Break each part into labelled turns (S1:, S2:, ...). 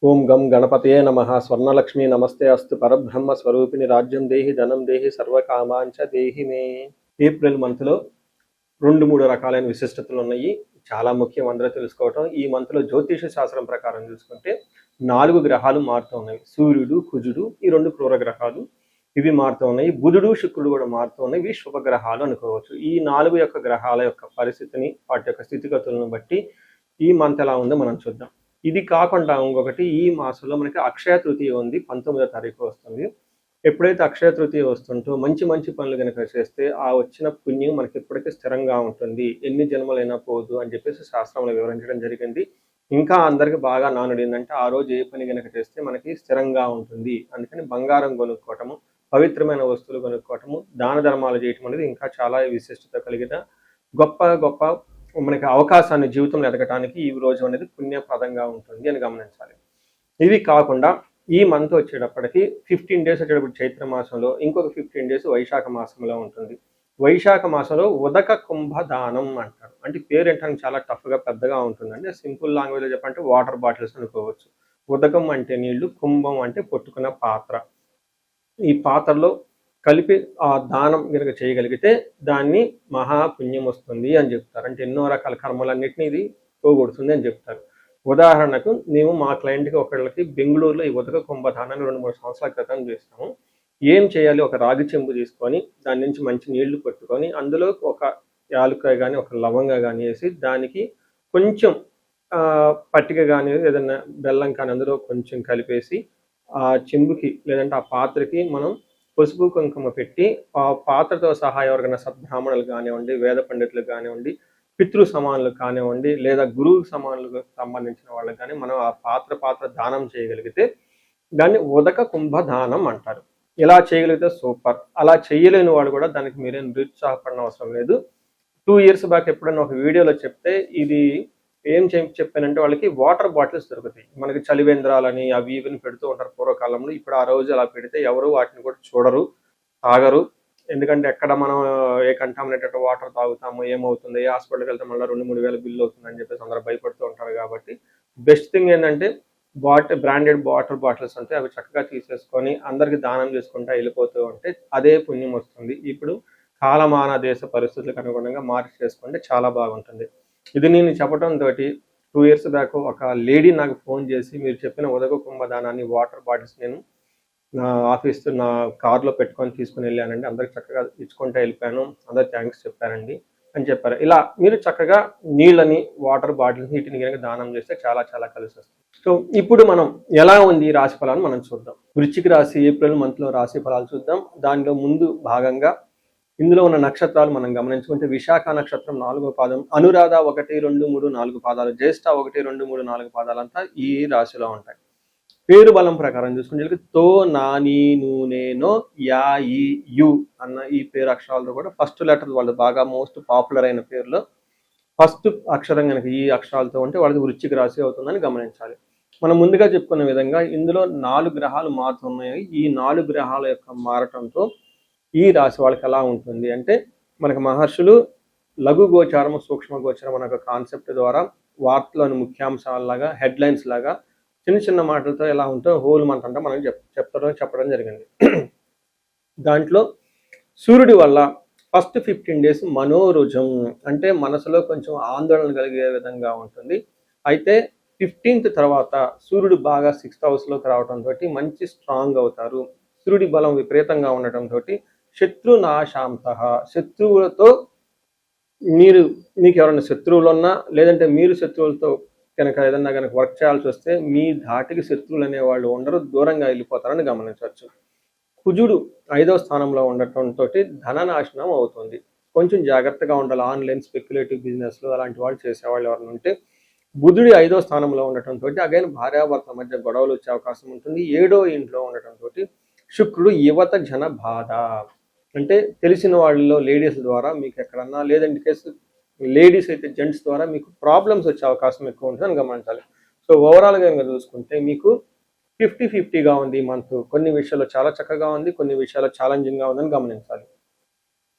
S1: ఓం గం గణపతయే నమః. స్వర్ణలక్ష్మి నమస్తే అస్తు. పరబ్రహ్మ స్వరూపిణి రాజ్యం దేహి ధనం దేహి సర్వకామాంచ దేహి మే. ఏప్రిల్ మంత్లో 2-3 రకాలైన విశిష్టతలు ఉన్నాయి. చాలా ముఖ్యం అందరూ తెలుసుకోవటం. ఈ మంత్లో జ్యోతిష శాస్త్రం ప్రకారం చూసుకుంటే 4 గ్రహాలు మారుతూ ఉన్నాయి. సూర్యుడు, కుజుడు, ఈ 2 క్రూర గ్రహాలు ఇవి మారుతూ ఉన్నాయి. బుధుడు, శుక్రుడు కూడా మారుతూ ఉన్నాయి. ఇవి శుభగ్రహాలు అనుకోవచ్చు. ఈ 4 యొక్క గ్రహాల యొక్క పరిస్థితిని, వాటి యొక్క స్థితిగతులను బట్టి ఈ మంత్ ఎలా ఉందో మనం చూద్దాం. ఇది కాకుండా ఇంకొకటి, ఈ మాసంలో మనకి అక్షయ తృతీయ ఉంది. 19వ తారీఖు వస్తుంది. ఎప్పుడైతే అక్షయ తృతీయ వస్తుంటో మంచి మంచి పనులు కనుక చేస్తే ఆ వచ్చిన పుణ్యం మనకి ఎప్పటికీ స్థిరంగా ఉంటుంది, ఎన్ని జన్మలైనా పోదు అని చెప్పేసి శాస్త్రంలో వివరించడం జరిగింది. ఇంకా అందరికి బాగా నానుడు ఏంటంటే ఆ రోజు ఏ పని కనుక చేస్తే మనకి స్థిరంగా ఉంటుంది. అందుకని బంగారం కొనుక్కోవటము, పవిత్రమైన వస్తువులు కొనుక్కోవటము, దాన ధర్మాలు చేయటం అనేది ఇంకా చాలా విశిష్టత కలిగిన గొప్ప గొప్ప మనకి అవకాశాన్ని జీవితంలో ఎదగటానికి ఈ రోజు అనేది పుణ్యప్రదంగా ఉంటుంది అని గమనించాలి. ఇవి కాకుండా ఈ మంత్ వచ్చేటప్పటికి 15 డేస్ వచ్చేటప్పుడు చైత్ర మాసంలో, ఇంకొక 15 డేస్ వైశాఖ మాసంలో ఉంటుంది. వైశాఖ మాసంలో ఉదక కుంభదానం అంటారు. అంటే పేరు ఏంటంటే చాలా టఫ్గా పెద్దగా ఉంటుందండి. సింపుల్ లాంగ్వేజ్లో చెప్పంటే వాటర్ బాటిల్స్ అనుకోవచ్చు. ఉదకం అంటే నీళ్లు, కుంభం అంటే పొట్టుకున్న పాత్ర. ఈ పాత్రలో కలిపి ఆ దానం కనుక చేయగలిగితే దాన్ని మహాపుణ్యం వస్తుంది అని చెప్తారు. అంటే ఎన్నో రకాల కర్మలన్నింటినీ ఇది పోగొడుతుంది అని చెప్తారు. ఉదాహరణకు మేము మా క్లయింట్కి ఒకళ్ళకి బెంగళూరులో ఈ ఉదక కుంభదానాన్ని 2-3 సంవత్సరాల క్రితం చేస్తాము. ఏం చేయాలి, ఒక రాగి చెంబు తీసుకొని దాని నుంచి మంచి నీళ్లు పట్టుకొని అందులో ఒక యాలక్కాయ కానీ ఒక లవంగా కానీ వేసి దానికి కొంచెం పట్టిక కానీ ఏదైనా బెల్లం కానీ అందులో కొంచెం కలిపేసి ఆ చెంబుకి లేదంటే ఆ పాత్రకి మనం పసుపు కుంకుమ పెట్టి ఆ పాత్రతో సహా ఎవరికైనా సద్బ్రాహ్మణులు కానివ్వండి, వేద పండితులు కానివ్వండి, పితృ సమానులు కానివ్వండి, లేదా గురువు సమానులకు సంబంధించిన వాళ్ళకి కానీ మనం ఆ పాత్ర దానం చేయగలిగితే దాన్ని ఉదక కుంభదానం అంటారు. ఇలా చేయగలిగితే సూపర్. అలా చేయలేని వాడు కూడా దానికి మీరేం నిరుత్సాహపడిన అవసరం లేదు. 2 years బ్యాక్ ఎప్పుడైనా ఒక వీడియోలో చెప్తే ఇది ఏం చెప్పానంటే వాళ్ళకి వాటర్ బాటిల్స్ దొరుకుతాయి. మనకి చలివేంద్రాలని అవి ఇవిని పెడుతూ ఉంటారు పూర్వకాలంలో. ఇప్పుడు ఆ రోజు అలా పెడితే ఎవరు వాటిని కూడా చూడరు, తాగరు. ఎందుకంటే ఎక్కడ మనం ఏ కంటామినేటెడ్ వాటర్ తాగుతాము, ఏమవుతుంది, ఏ హాస్పిటల్కి వెళ్తే మళ్ళీ 2-3 వేల బిల్లు అవుతుందని చెప్పేసి అందరూ భయపడుతూ ఉంటారు. కాబట్టి బెస్ట్ థింగ్ ఏంటంటే బ్రాండెడ్ వాటర్ బాటిల్స్ ఉంటాయి. అవి చక్కగా తీసేసుకొని అందరికి దానం చేసుకుంటా వెళ్ళిపోతూ ఉంటే అదే పుణ్యం వస్తుంది. ఇప్పుడు కాలమాన దేశ పరిస్థితులకు అనుగుణంగా మార్చి చేసుకుంటే చాలా బాగుంటుంది. ఇది నేను చెప్పడంతో 2 years బ్యాక్ ఒక లేడీ నాకు ఫోన్ చేసి మీరు చెప్పిన ఉదక కుంభదానాన్ని వాటర్ బాటిల్స్ నేను నా ఆఫీస్ నా కార్లో పెట్టుకొని తీసుకుని వెళ్ళానండి. అందరికి చక్కగా ఇచ్చుకుంటూ వెళ్ళిపోయాను. అందరు థ్యాంక్స్ చెప్పారండి అని చెప్పారు. ఇలా మీరు చక్కగా నీళ్ళని, వాటర్ బాటిల్స్ వీటిని కనుక దానం చేస్తే చాలా చాలా కలిసి వస్తుంది. సో ఇప్పుడు మనం ఎలా ఉంది ఈ రాశి ఫలాన్ని మనం చూద్దాం. వృశ్చిక రాశి ఏప్రిల్ మంత్లో రాశి ఫలాలు చూద్దాం. దానిలో ముందు భాగంగా ఇందులో ఉన్న నక్షత్రాలు మనం గమనించుకుంటే విశాఖ నక్షత్రం 4వ పాదం, అనురాధ 1, 2, 3, 4 పాదాలు, జ్యేష్ఠ 1, 2, 3, 4 పాదాలంతా ఈ రాశిలో ఉంటాయి. పేరు బలం ప్రకారం చూసుకుంటే తో, నాని, నూనెనో, యా, ఈ, యు అన్న ఈ పేరు అక్షరాలతో కూడా ఫస్ట్ లెటర్ వాళ్ళు బాగా మోస్ట్ పాపులర్ అయిన పేరులో ఫస్ట్ అక్షరం కనుక ఈ అక్షరాలతో ఉంటే వాళ్ళకి వృశ్చిక రాశి అవుతుందని గమనించాలి. మనం ముందుగా చెప్పుకున్న విధంగా ఇందులో 4 గ్రహాలు మారుతున్నాయి. ఈ 4 గ్రహాల యొక్క మారటంతో ఈ రాశి వాళ్ళకి ఎలా ఉంటుంది అంటే, మనకు మహర్షులు లఘు గోచారము, సూక్ష్మ గోచారం అనే ఒక కాన్సెప్ట్ ద్వారా వార్తలోని ముఖ్యాంశాలలాగా, హెడ్లైన్స్ లాగా చిన్న చిన్న మాటలతో ఎలా ఉంటుందో హోల్ మంత్ అంటే మనకు చెప్పడం జరిగింది. దాంట్లో సూర్యుడి వల్ల ఫస్ట్ 15 డేస్ మనోరుజం అంటే మనసులో కొంచెం ఆందోళన కలిగే విధంగా ఉంటుంది. అయితే 15th తర్వాత సూర్యుడు బాగా 6th హౌస్లోకి రావడంతో మంచి స్ట్రాంగ్ అవుతారు. సూర్యుడి బలం విపరీతంగా ఉండటంతో శత్రునాశాంత, శత్రువులతో మీకు ఎవరైనా శత్రువులు ఉన్నా లేదంటే మీరు శత్రువులతో కనుక ఏదన్నా కనుక వర్క్ చేయాల్సి వస్తే మీ ధాటికి శత్రువులు అనేవాళ్ళు ఉండరు, దూరంగా వెళ్ళిపోతారని గమనించవచ్చు. కుజుడు 5వ స్థానంలో ఉండటంతో ధననాశనం అవుతుంది. కొంచెం జాగ్రత్తగా ఉండాలి. ఆన్లైన్ స్పెక్యులేటివ్ బిజినెస్లు అలాంటి వాళ్ళు చేసేవాళ్ళు ఎవరైనా ఉంటే. బుధుడి 5వ స్థానంలో ఉండటంతో అగైన్ భార్యాభర్తల మధ్య గొడవలు వచ్చే అవకాశం ఉంటుంది. 7వ ఇంట్లో ఉండటంతో శుక్రుడు యువత జన బాధ అంటే తెలిసిన వాళ్ళలో లేడీస్ ద్వారా మీకు ఎక్కడన్నా, లేదంటే కేసు లేడీస్ అయితే జెంట్స్ ద్వారా మీకు ప్రాబ్లమ్స్ వచ్చే అవకాశం ఎక్కువ ఉంటుందని గమనించాలి. సో ఓవరాల్గా కనుక చూసుకుంటే మీకు 50-50గా ఉంది ఈ మంత్. కొన్ని విషయాల్లో చాలా చక్కగా ఉంది, కొన్ని విషయాల్లో ఛాలెంజింగ్గా ఉందని గమనించాలి.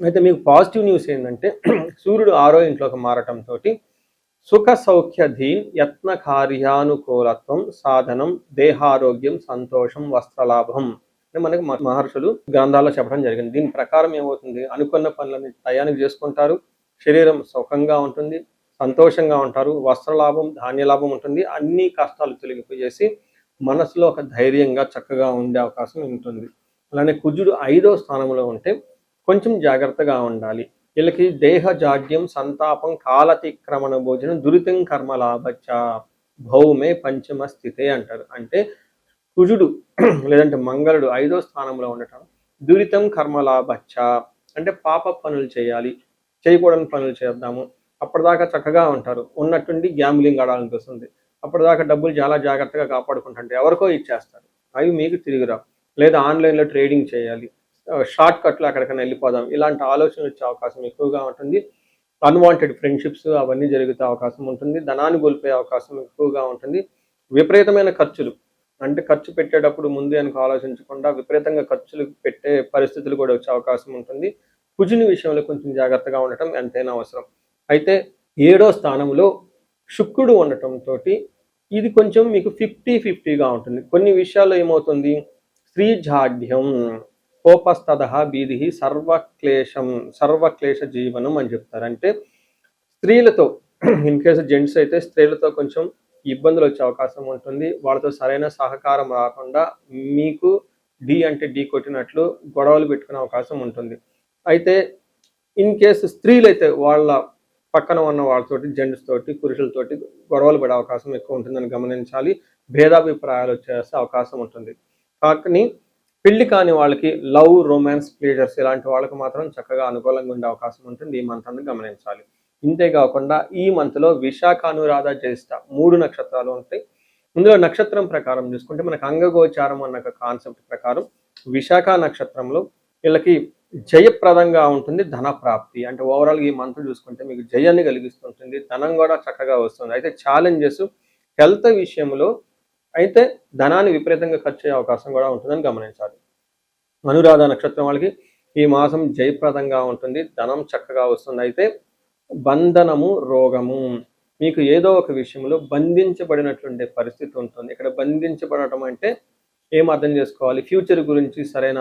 S1: అయితే మీకు పాజిటివ్ న్యూస్ ఏంటంటే సూర్యుడు 6వ ఇంట్లోకి మారటంతో సుఖ సౌఖ్యధీన్ యత్న కార్యానుకూలత్వం సాధనం దేహారోగ్యం సంతోషం వస్త్రలాభం అని మనకి మహర్షులు గ్రంథాల్లో చెప్పడం జరిగింది. దీని ప్రకారం ఏమవుతుంది, అనుకున్న పనులని టయానికి చేసుకుంటారు, శరీరం సుఖంగా ఉంటుంది, సంతోషంగా ఉంటారు, వస్త్రలాభం ధాన్యలాభం ఉంటుంది, అన్ని కష్టాలు తొలగిపోయేసి మనసులో ఒక ధైర్యంగా చక్కగా ఉండే అవకాశం ఉంటుంది. అలానే కుజుడు 5వ స్థానంలో ఉంటే కొంచెం జాగ్రత్తగా ఉండాలి. వీళ్ళకి దేహ జాడ్యం సంతాపం కాలతిక్రమణ భోజనం దురితం కర్మలాభచ్చ భౌమే పంచమ స్థితే అంటారు. అంటే కుజుడు లేదంటే మంగళుడు 5వ స్థానంలో ఉండటం దురితం కర్మలాభచ్చ అంటే పాప పనులు చేయాలి, చేయకూడని పనులు చేద్దాము, అప్పటిదాకా చక్కగా ఉంటారు, ఉన్నట్టుండి గ్యాంబ్లింగ్ ఆడాలనిపిస్తుంది, అప్పటిదాకా డబ్బులు చాలా జాగ్రత్తగా కాపాడుకుంటుంటే ఎవరికో ఇచ్చేస్తారు, అవి మీకు తిరిగి రావు, లేదా ఆన్లైన్లో ట్రేడింగ్ చేయాలి, షార్ట్ కట్లో అక్కడికైనా వెళ్ళిపోదాం, ఇలాంటి ఆలోచనలు వచ్చే అవకాశం ఎక్కువగా ఉంటుంది. అన్వాంటెడ్ ఫ్రెండ్షిప్స్ అవన్నీ జరిగే అవకాశం ఉంటుంది, ధనాన్ని కోల్పోయే అవకాశం ఎక్కువగా ఉంటుంది. విపరీతమైన ఖర్చులు అంటే ఖర్చు పెట్టేటప్పుడు ముందే అనుకో ఆలోచించకుండా విపరీతంగా ఖర్చులు పెట్టే పరిస్థితులు కూడా వచ్చే అవకాశం ఉంటుంది. కుజుని విషయంలో కొంచెం జాగ్రత్తగా ఉండటం ఎంతైనా అవసరం. అయితే 7వ స్థానంలో శుక్రుడు ఉండటంతో ఇది కొంచెం మీకు 50-50గా ఉంటుంది. కొన్ని విషయాల్లో ఏమవుతుంది, స్త్రీ జాడ్యం కోపస్తద బీది సర్వక్లేశ జీవనం అని చెప్తారు. అంటే స్త్రీలతో ఇన్ కేసు జెంట్స్ అయితే స్త్రీలతో కొంచెం ఇబ్బందులు వచ్చే అవకాశం ఉంటుంది, వాళ్ళతో సరైన సహకారం రాకుండా మీకు అంటే ఢీ కొట్టినట్లు గొడవలు పెట్టుకునే అవకాశం ఉంటుంది. అయితే ఇన్ కేసు స్త్రీలైతే వాళ్ళ పక్కన ఉన్న వాళ్ళతోటి జెంట్స్ తోటి పురుషులతోటి గొడవలు పడే అవకాశం ఎక్కువ ఉంటుందని గమనించాలి, భేదాభిప్రాయాలు వచ్చేసే అవకాశం ఉంటుంది. కానీ పెళ్లి కాని వాళ్ళకి లవ్ రొమాన్స్ ప్లేజర్స్ ఇలాంటి వాళ్ళకి మాత్రం చక్కగా అనుకూలంగా ఉండే అవకాశం ఉంటుంది, ఈ మంత్ అంతా గమనించాలి. ఇంతేకాకుండా ఈ మంత్లో విశాఖ అనురాధ జ్యేష్ఠ 3 నక్షత్రాలు ఉంటాయి. ఇందులో నక్షత్రం ప్రకారం చూసుకుంటే మనకు అంగగోచారం అన్న కాన్సెప్ట్ ప్రకారం విశాఖ నక్షత్రంలో వీళ్ళకి జయప్రదంగా ఉంటుంది, ధన ప్రాప్తి అంటే ఓవరాల్గా ఈ మంత్ చూసుకుంటే మీకు జయాన్ని కలిగిస్తుంటుంది, ధనం కూడా చక్కగా వస్తుంది. అయితే ఛాలెంజెస్ హెల్త్ విషయంలో అయితే ధనాన్ని విపరీతంగా ఖర్చు అయ్యే అవకాశం కూడా ఉంటుందని గమనించాలి. అనురాధ నక్షత్రం వాళ్ళకి ఈ మాసం జయప్రదంగా ఉంటుంది, ధనం చక్కగా వస్తుంది. అయితే బంధనము రోగము మీకు ఏదో ఒక విషయంలో బంధించబడినట్లుండే పరిస్థితి ఉంటుంది. ఇక్కడ బంధించబడటం అంటే ఏం అర్థం చేసుకోవాలి, ఫ్యూచర్ గురించి సరైన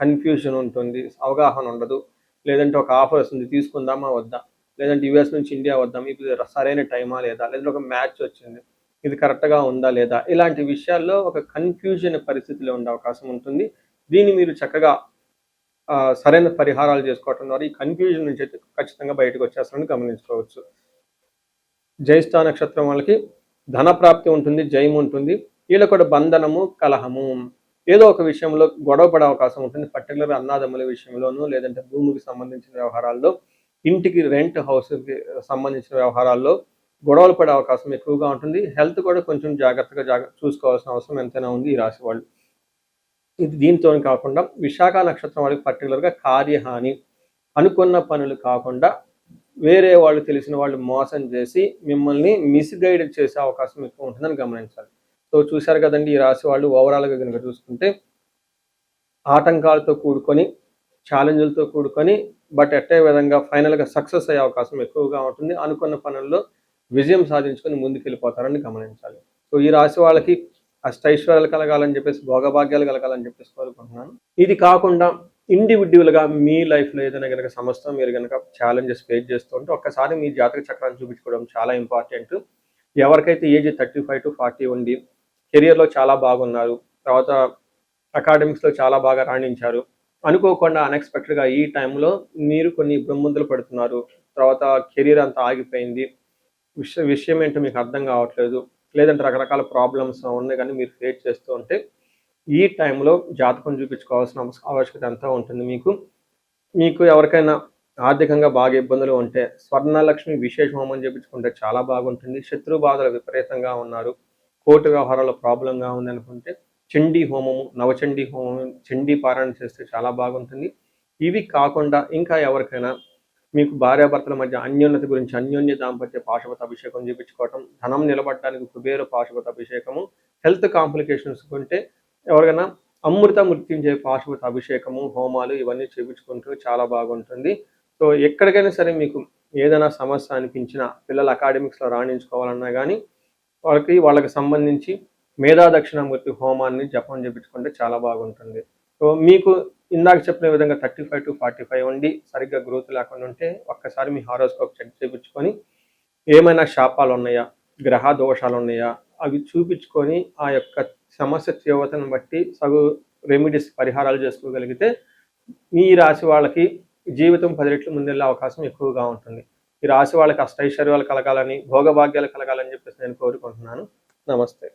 S1: కన్ఫ్యూజన్ ఉంటుంది, అవగాహన ఉండదు, లేదంటే ఒక ఆఫర్ వస్తుంది తీసుకుందామా వద్దా, లేదంటే యుఎస్ నుంచి ఇండియా వద్దాం ఇది సరైన టైమా లేదా, లేదంటే ఒక మ్యాచ్ వచ్చింది ఇది కరెక్ట్గా ఉందా లేదా, ఇలాంటి విషయాల్లో ఒక కన్ఫ్యూజన్ పరిస్థితిలో ఉండే అవకాశం ఉంటుంది. దీన్ని మీరు చక్కగా సరైన పరిహారాలు చేసుకోవటం ద్వారా ఈ కన్ఫ్యూజన్ నుంచి అయితే ఖచ్చితంగా బయటకు వచ్చేస్తారని గమనించుకోవచ్చు. జ్యేష్ఠ నక్షత్రం వాళ్ళకి ధన ప్రాప్తి ఉంటుంది, జయం ఉంటుంది. వీళ్ళ కూడా బంధనము కలహము ఏదో ఒక విషయంలో గొడవ పడే అవకాశం ఉంటుంది, పర్టికులర్ అన్నాదమ్ముల విషయంలోనూ, లేదంటే భూమికి సంబంధించిన వ్యవహారాల్లో, ఇంటికి రెంట్ హౌస్కి సంబంధించిన వ్యవహారాల్లో గొడవలు పడే అవకాశం ఎక్కువగా ఉంటుంది. హెల్త్ కూడా కొంచెం జాగ్రత్తగా చూసుకోవాల్సిన అవసరం ఎంతైనా ఉంది ఈ రాశి వాళ్ళు. ఇది దీంతో కాకుండా విశాఖ నక్షత్రం వాళ్ళకి పర్టికులర్గా కార్యహాని, అనుకున్న పనులు కాకుండా వేరే వాళ్ళు తెలిసిన వాళ్ళు మోసం చేసి మిమ్మల్ని మిస్గైడ్ చేసే అవకాశం ఎక్కువ ఉంటుందని గమనించాలి. సో చూశారు కదండి, ఈ రాశి వాళ్ళు ఓవరాల్గా కనుక చూసుకుంటే ఆటంకాలతో కూడుకొని ఛాలెంజ్లతో కూడుకొని బట్ ఎట్టే విధంగా ఫైనల్గా సక్సెస్ అయ్యే అవకాశం ఎక్కువగా ఉంటుంది, అనుకున్న పనుల్లో విజయం సాధించుకొని ముందుకు వెళ్ళిపోతారని గమనించాలి. సో ఈ రాశి వాళ్ళకి అష్టైశ్వర్యాలు కలగాలని చెప్పేసి భోగభాగ్యాలు కలగాలని చెప్పేసి కోరుకుంటున్నాను. ఇది కాకుండా ఇండివిజువల్గా మీ లైఫ్లో ఏదైనా కనుక సమస్య మీరు కనుక ఛాలెంజెస్ ఫేస్ చేస్తూ ఉంటే ఒక్కసారి మీ జాతక చక్రాన్ని చూపించుకోవడం చాలా ఇంపార్టెంట్. ఎవరికైతే ఏజ్ 35 to 40 ఉండి కెరియర్లో చాలా బాగున్నారు, తర్వాత అకాడమిక్స్లో చాలా బాగా రాణించారు, అనుకోకుండా అన్ఎక్స్పెక్టెడ్గా ఈ టైంలో మీరు కొన్ని ఇబ్బందులు పడుతున్నారు, తర్వాత కెరీర్ అంతా ఆగిపోయింది, విషయం ఏంటో మీకు అర్థం కావట్లేదు, లేదంటే రకరకాల ప్రాబ్లమ్స్ ఉన్నాయి కానీ మీరు ఫేస్ చేస్తూ ఉంటే ఈ టైంలో జాతకం చూపించుకోవాల్సిన ఆవశ్యకత అంతా ఉంటుంది. మీకు ఎవరికైనా ఆర్థికంగా బాగా ఇబ్బందులు ఉంటే స్వర్ణలక్ష్మి విశేష హోమం చేయించుకుంటే చాలా బాగుంటుంది. శత్రు బాధలు విపరీతంగా ఉన్నారు, కోర్టు వ్యవహారాల్లో ప్రాబ్లంగా ఉంది అనుకుంటే చండీ హోమము, నవచండీ హోమం, చండీ పారాయణ చేస్తే చాలా బాగుంటుంది. ఇవి కాకుండా ఇంకా ఎవరికైనా మీకు భార్యాభర్తల మధ్య అన్యోన్యత గురించి అన్యోన్య దాంపత్య పాశుపత అభిషేకం చేయించుకోవటం, ధనం నిలబడటానికి కుబేర పాశుపత అభిషేకము, హెల్త్ కాంప్లికేషన్స్ ఉంటే ఎవరికైనా అమృత మృత్యుంజయ పాశుపత అభిషేకము, హోమాలు ఇవన్నీ చేయించుకుంటూ చాలా బాగుంటుంది. సో ఎక్కడికైనా సరే మీకు ఏదైనా సమస్య అనిపించినా, పిల్లలు అకాడమిక్స్లో రాణించుకోవాలన్నా కానీ వాళ్ళకి సంబంధించి మేధా దక్షిణామూర్తి హోమాన్ని జపం చేయించుకుంటే చాలా బాగుంటుంది. సో మీకు ఇందాక చెప్పిన విధంగా 35 to 45 ఉండి సరిగ్గా గ్రోత్ లేకుండా ఉంటే ఒక్కసారి మీ హారోస్కోప్ చెక్ చేయించుకొని ఏమైనా శాపాలు ఉన్నాయా, గ్రహ దోషాలు ఉన్నాయా అవి చూపించుకొని ఆ యొక్క సమస్య తీవ్రతను బట్టి రెమెడీస్ పరిహారాలు చేసుకోగలిగితే మీ రాశి వాళ్ళకి జీవితం 10 రెట్లు ముందెళ్ళే అవకాశం ఎక్కువగా ఉంటుంది. ఈ రాశి వాళ్ళకి అష్టైశ్వర్యాలు కలగాలని, భోగభాగ్యాలు కలగాలని చెప్పేసి నేను కోరుకుంటున్నాను. నమస్తే.